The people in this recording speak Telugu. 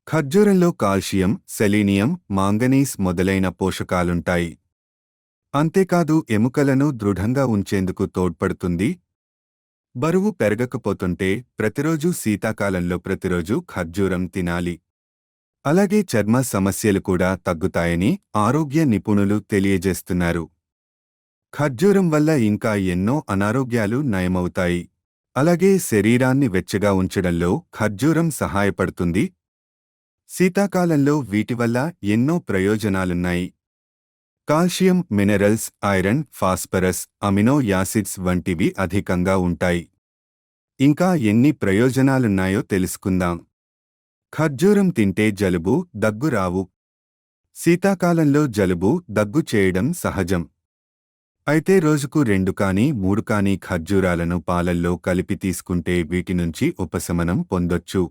ఖర్జూరంలో కాల్షియం, సెలీనియం, మాంగనీస్ మొదలైన పోషకాలుంటాయి. అంతేకాదు ఎముకలను దృఢంగా ఉంచేందుకు తోడ్పడుతుంది. బరువు పెరగకపోతుంటే ప్రతిరోజు శీతాకాలంలో ప్రతిరోజు ఖర్జూరం తినాలి. అలాగే చర్మ సమస్యలు కూడా తగ్గుతాయని ఆరోగ్య నిపుణులు తెలియజేస్తున్నారు. ఖర్జూరం వల్ల ఇంకా ఎన్నో అనారోగ్యాలు నయమవుతాయి. అలాగే శరీరాన్ని వెచ్చగా ఉంచడంలో ఖర్జూరం సహాయపడుతుంది. శీతాకాలంలో వీటి వల్ల ఎన్నో ప్రయోజనాలున్నాయి. Calcium, minerals, iron, phosphorus, amino acids వంటివి అధికంగా ఉంటాయి. ఇంకా ఎన్ని ప్రయోజనాలున్నాయో తెలుసుకుందాం. ఖర్జూరం తింటే జలుబు, దగ్గు రావు. శీతాకాలంలో జలుబు, దగ్గు చేయడం సహజం. అయితే రోజుకు 2 కానీ 3 కానీ ఖర్జూరాలను పాలల్లో కలిపి తీసుకుంటే వీటి నుంచి ఉపశమనం పొందొచ్చు.